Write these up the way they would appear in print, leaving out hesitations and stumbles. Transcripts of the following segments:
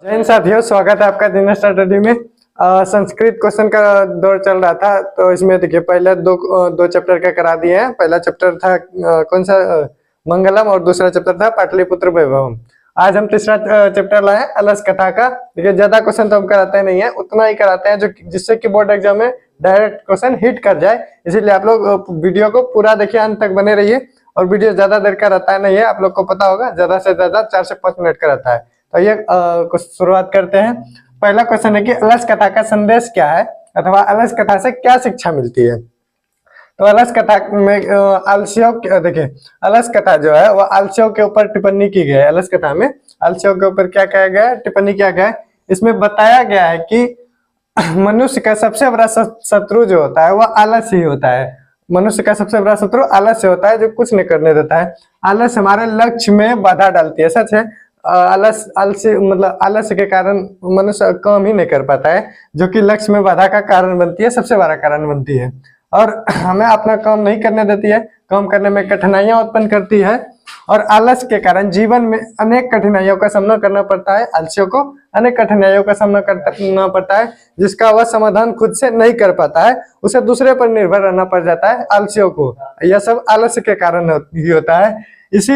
जय हिंद साथियों, स्वागत है आपका दिन स्टडी में। संस्कृत क्वेश्चन का दौर चल रहा था, तो इसमें देखिए पहले दो चैप्टर का करा दिए हैं। पहला चैप्टर था कौन सा, मंगलम, और दूसरा चैप्टर था पाटलिपुत्र वैभवम। आज हम तीसरा चैप्टर लाए अलस कथा का। देखिए ज्यादा क्वेश्चन तो हम कराते नहीं है, उतना ही कराते हैं जो जिससे कि बोर्ड एग्जाम में डायरेक्ट क्वेश्चन हिट कर जाए। इसीलिए आप लोग वीडियो को पूरा देखिए, अंत तक बने रहिए। और वीडियो ज्यादा देर का रहता है नहीं है, आप लोग को पता होगा, ज्यादा से ज्यादा 4 से 5 मिनट का रहता है। तो ये शुरुआत करते हैं। पहला क्वेश्चन है कि अलस कथा का संदेश क्या है, अथवा अलस कथा से क्या शिक्षा मिलती है। तो अलस कथा में आलस्यों, देखिए अलस कथा जो है वो आलस्यों के ऊपर टिप्पणी की गई है। अलस कथा में आलस्यों के ऊपर क्या कहा गया है, टिप्पणी किया गया है। इसमें बताया गया है कि मनुष्य का सबसे बड़ा शत्रु जो होता है वह आलस ही होता है। मनुष्य का सबसे बड़ा शत्रु आलस्य होता है, जो कुछ नहीं करने देता है। आलस हमारे लक्ष्य में बाधा डालती है, सच है। आलस्य के कारण मनुष्य काम ही नहीं कर पाता है, जो कि लक्ष्य में बाधा का कारण बनती है, सबसे बड़ा कारण बनती है। और हमें अपना काम नहीं करने देती है, काम करने में कठिनाइयां उत्पन्न करती है। और आलस्य के कारण जीवन में अनेक कठिनाइयों का सामना करना पड़ता है। आलस्यों को अनेक कठिनाइयों का सामना करना पड़ता है, जिसका वह समाधान खुद से नहीं कर पाता है, उसे दूसरे पर निर्भर रहना पड़ जाता है आलस्यों को। यह सब आलस्य के कारण ही होता है। इसी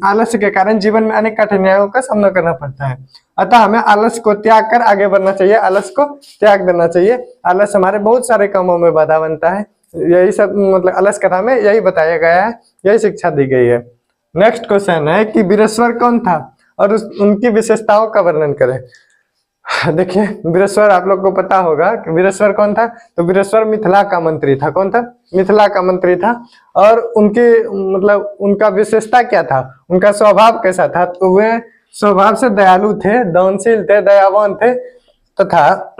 आलस्य के कारण जीवन में अनेक कठिनाइयों का सामना करना पड़ता है। अतः हमें आलस्य को त्याग कर आगे बढ़ना चाहिए, आलस्य को त्याग देना चाहिए। आलस्य हमारे बहुत सारे कामों में बाधा बनता है। यही सब अलस कथा में यही बताया गया है, यही शिक्षा दी गई है। नेक्स्ट क्वेश्चन है कि वीरेश्वर कौन था और उनकी विशेषताओं का वर्णन करें। देखिए वीरेश्वर आप लोग को पता होगा कि वीरेश्वर कौन था। तो वीरेश्वर मिथिला का मंत्री था। कौन था? मिथिला का मंत्री था। और उनकी उनका विशेषता क्या था, उनका स्वभाव कैसा था? तो वे स्वभाव से दयालु थे, दानशील थे, दयावान थे, तथा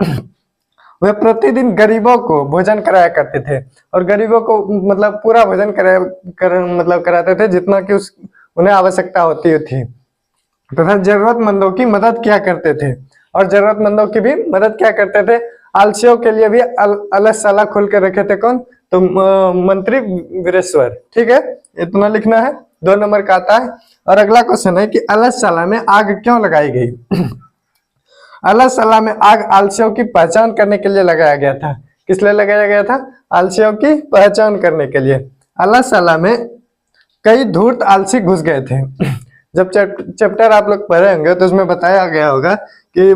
वे प्रतिदिन गरीबों को भोजन कराया करते थे। और गरीबों को पूरा भोजन कराते थे जितना कि उन्हें आवश्यकता होती थी, तथा जरूरतमंदों की मदद किया करते थे। और जरूरतमंदों की भी मदद क्या करते थे, आलसियों के लिए भी अलसशाला खोल के रखे थे। कौन? तो मंत्री वीरेश्वर। ठीक है, इतना लिखना है, 2 नंबर का आता है। और अगला क्वेश्चन है कि अलसशाला में आग क्यों लगाई गई। अलसशाला में आग आलसियों की पहचान करने के लिए लगाया गया था। किस लिए लगाया गया था? आलसियों की पहचान करने के लिए। अलसशाला में कई धूर्त आलसी घुस गए थे। जब चैप्टर आप लोग पढ़े होंगे तो उसमें बताया गया होगा कि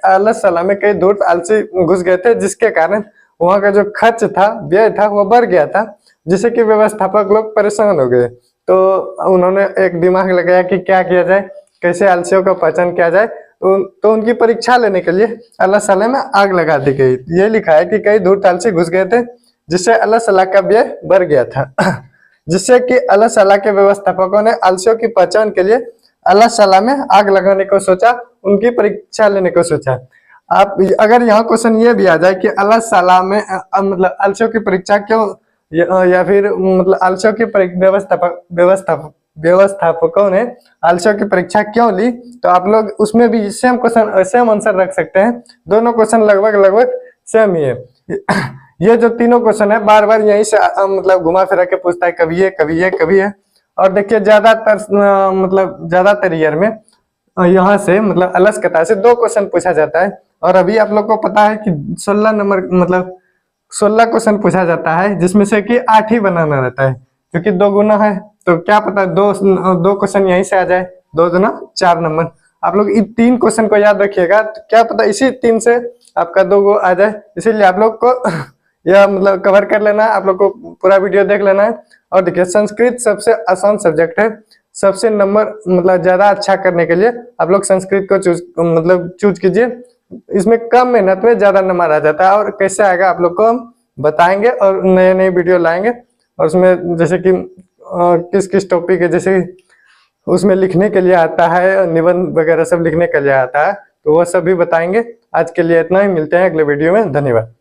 अलसशाला में कई धूर्त आलसी घुस गए थे, जिसके कारण वहां का जो खर्च था, व्यय था, वो बढ़ गया था, जिससे कि व्यवस्थापक लोग परेशान हो गए। तो उन्होंने एक दिमाग लगाया कि क्या किया जाए, कैसे आलसियों का पहचान किया जाए। तो उनकी परीक्षा लेने के लिए अलसशाला में आग लगा दी गई। ये लिखा है कि कई धूर्त आलसी घुस गए थे, जिससे अलसशाला का व्यय बढ़ गया था। जिससे कि अलसशाला के व्यवस्थापकों ने आलसियों की पहचान के लिए अलसशाला में आग लगाने को सोचा, उनकी परीक्षा लेने को सोचा। आप अगर यहाँ क्वेश्चन ये भी आ जाए कि अलसशाला में आलसियों की परीक्षा क्यों, या फिर आलसियों की व्यवस्थापकों ने आलसियों की परीक्षा क्यों ली, तो आप लोग उसमें भी सेम क्वेश्चन, सेम आंसर रख सकते हैं। दोनों क्वेश्चन लगभग सेम ही है। ये जो तीनों क्वेश्चन है बार बार यहीं से घुमा फिरा के पूछता है, कभी ये कभी ये कभी है। और देखिए ज्यादातर ईयर में यहाँ से अलस कथा से 2 क्वेश्चन पूछा जाता है। और अभी आप लोग को पता है कि 16 नंबर 16 क्वेश्चन पूछा जाता है, जिसमें से कि 8 ही बनाना रहता है, क्योंकि 2 गुना है। तो क्या पता दो क्वेश्चन यहीं से आ जाए, 2 गुना 4 नंबर। आप लोग इन 3 क्वेश्चन को याद रखिएगा, तो क्या पता इसी 3 से आपका 2 गो आ जाए। इसीलिए आप लोग को यह कवर कर लेना है, आप लोग को पूरा वीडियो देख लेना है। और देखिए संस्कृत सबसे आसान सब्जेक्ट है। सबसे नंबर ज्यादा अच्छा करने के लिए आप लोग संस्कृत को चूज कीजिए। इसमें कम मेहनत में ज्यादा नंबर आ जाता है। और कैसे आएगा आप लोग को हम बताएंगे, और नए वीडियो लाएंगे। और उसमें जैसे कि किस किस टॉपिक है, जैसे उसमें लिखने के लिए आता है, निबंध वगैरह सब लिखने के लिए आता है, तो वह सब भी बताएंगे। आज के लिए इतना ही, मिलते हैं अगले वीडियो में। धन्यवाद।